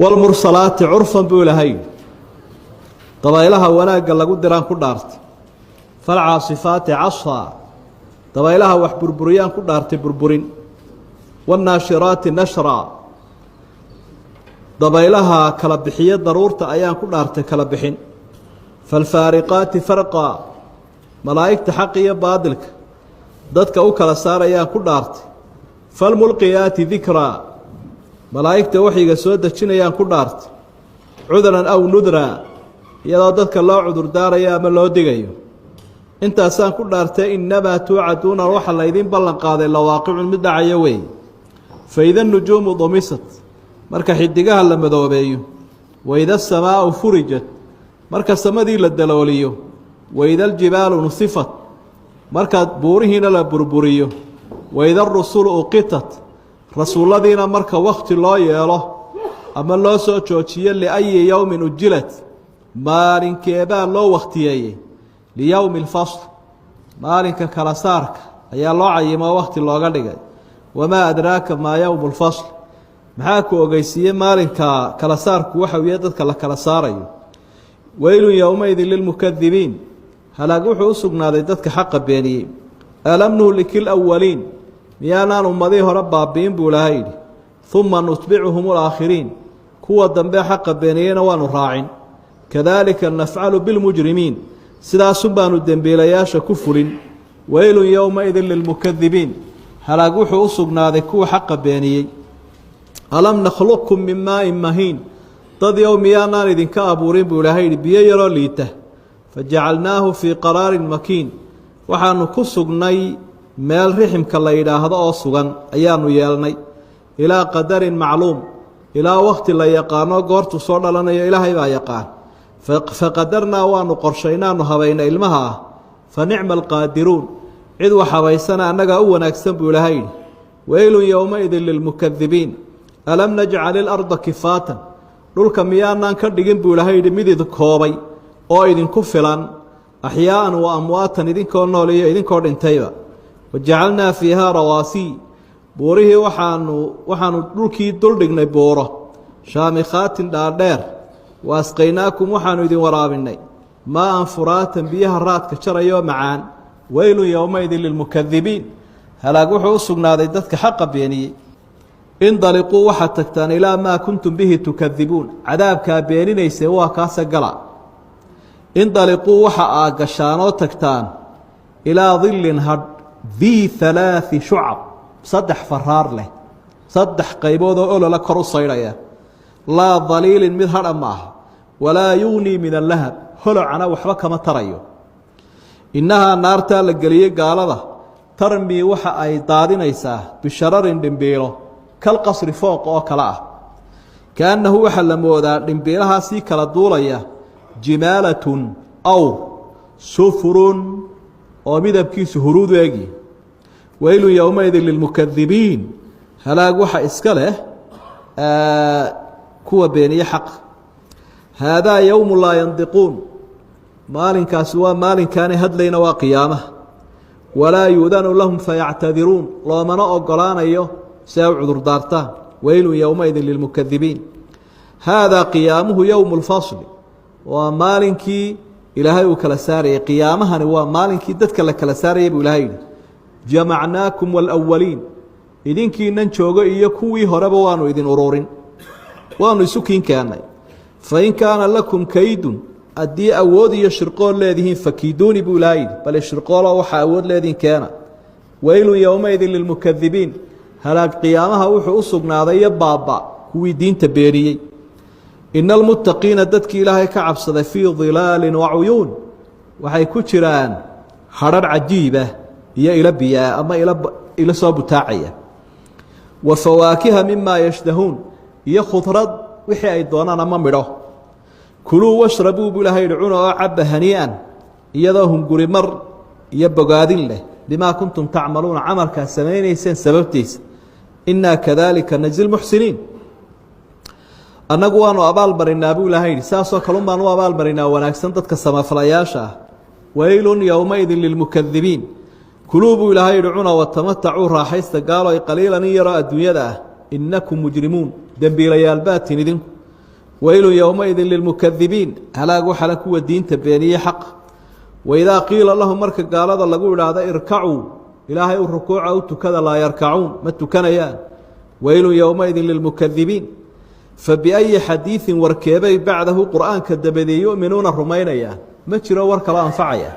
والمرسلات عرفا بولهين طبيلها وناق لغو ديران ku dhaartay فالعاصفات عصفا طبيلها wax burburiyaan ku dhaartay burburin والناشرات نشرا طبيلها kala bixiye daruurta ayaan ku dhaartay kala bixin فالفارقات فرقا ملائكه حق iyo baadilka dadka u kala saarayaan ku dhaartay فالملقيات ذكرا ملائكه وحيga soo dajinayaan ku dhaartay cudran aw nudra iyadoo dadka loo cudur daaraya ama loo digayo intaasaan ku dhaartay inaba tu'aduna waxa la idin ballan qaaday la waaqicun mid dhacayo way fayda nujuum dhumisat marka xidigaha la madoobeeyo wayda samaa furijat marka samadii la dalooliyo wayda aljibaalu nusifat marka buurihiina la burburiyo wayda rusul uqitat rasuuladiina marka waqti loo yeelo ama loo soo joojiyo li ay yawmin ujilat maalinkeebaa loo waqtiyeeyey liyawmi alfasl maalinka kala saarka ayaa loo cayimo waqti looga dhigay wamaa adraaka maa yawmu alfasl maxaa ku ogeysiiyey maalinka kala saarku waxa weeye dadka la kala saarayo waylun yawmaydin lilmukadibiin halaag wuxuu u sugnaaday dadka xaqa beeniyey alam nuhlikil awwaliin miyaanaan ummadii hore baabiin buu laha yidhi uma nutbicuhum alaakhiriin kuwa dambe xaqa beeniyeyna waanu raacin kadalika nafcalu bilmujrimiin sidaasun baanu dembiilayaasha ku fulin waylun yowmaidin lilmukadibiin halaag wuxuu u sugnaaday kuwa xaqa beeniyey alam nakhluqkum min maain mahiin dad yow miyaanaan idinka abuurin buu ilaahay yidhi biyo yaroo liita fajacalnaahu fii qaraarin makiin waxaanu ku sugnay meel riximka la yidhaahdo oo sugan ayaanu yeelnay ilaa qadarin macluum ilaa waqti la yaqaano goortu soo dhalanayo ilaahay baa yaqaan faqadarnaa waanu qorshaynaanu habayna ilmaha ah fa nicma alqaadiruun cid wax habaysana annagaa u wanaagsan buu ilaahay yidhi waylun yowmaidin lilmukadibiin alam najcal ilarda kifaatan dhulka miyaanaan ka dhigin buu ilaahay yidhi mid idin koobay oo idinku filan axyaa'an wa amwaatan idinkoo nool iyo idinkoo dhintayba wajacalnaa fiihaa rawaasii buurihii waxaanu dhulkii duldhignay buuro shaamikhaatin dhaadheer wa asqaynaakum waxaanu idin waraabinay maaan furaatan biyaha raadka jarayoo macaan waylun yowmaidin lilmukadibiin halaag wuxuu u sugnaaday dadka xaqa beeniyey indaliquu waxaad tagtaan ilaa maa kuntum bihi tukadibuun cadaabkaa beeninaysay waa kaasa gala indaliquu waxa aad gashaanoo tagtaan ilaa dillin hadh dii halaai shucab saddex faraar leh saddex qaybood oo olola kor u saydhaya laa daliilin mid hadha ma aha walaa yugnii min allahab holocana waxba kama tarayo innahaa naartaa la geliyey gaalada tarmii waxa ay daadinaysaa bishararin dhimbiilo kal qasri fooq oo kale ah kaannahu waxaa la moodaa dhimbiilahaa sii kala duulaya jimaalatun awr sufurun oo midabkiisu huruudu egi waylun yowmaidin lilmukadibiin halaag waxa iska leh kuwa beeniye xaq haadaa yowmu laa yandiquun maalinkaasi waa maalinkaanay hadlayna waa qiyaamaha walaa yuudanu lahum fayactadiruun loomana ogolaanayo si ay u cudurdaartaan waylun yowmaidin lilmukadibiin haadaa qiyaamuhu yowmu lfasli waa maalinkii ilaahay uu kala saarayay qiyaamahani waa maalinkii dadka la kala saarayay buu ilaahay yidhi jamacnaakum waalawaliin idinkiinan joogo iyo kuwii horeba waanu idin ururin waanu isu kiin keennay fain kaana lakum kaydun haddii awood iyo shirqool leedihiin fakiiduuni buu ilaahay yidhi bale shirqooloo waxaa awood leedihin keena waylun yowmaidin lilmukadibiin halaag qiyaamaha wuxuu u sugnaaday iyo baaba kuwii diinta beeniyey ina almuttaqiina dadkii ilaahay ka cabsaday fii dilaalin wa cuyuun waxay ku jiraan hadrharh cajiibah iyo ilo biyaa ama ilo soo butaacaya wa fawaakiha mimaa yashtahuun iyo khudrad wixii ay doonaan ama midho kuluu washrabuu buu ilaahay yidhi cuna oo cabba hanii'an iyadoo hunguri mar iyo bogaadin leh bimaa kuntum tacmaluuna camalkaa samaynayseen sababtiisa innaa kadaalika najzi lmuxsiniin annagu waanu abaalmarinaa buu ilaahay yidhi saasoo kalun baanu u abaalmarinaa wanaagsan dadka samafalayaasha ah waylun yowmaidin lilmukadibiin kuluu buu ilaahay yidhi cuna watamatacuu raaxaysta gaaloy qaliilan in yaroo adduunyada ah innakum mujrimuun dembiilayaal baatin idinku waylu yowmaidin lilmukadibiin halaag waxala kuwa diinta beeniye xaq waidaa qiila lahum marka gaalada lagu idhaahdo irkacuu ilaahay u rukuuca u tukada laa yarkacuun ma tukanayaan waylu yowmaidin lilmukadibiin fabiأyi xadiiثin warkeebay bacdahu qur'aanka dabadii yu'minuuna rumaynayaan ma jiro war kalo anfacaya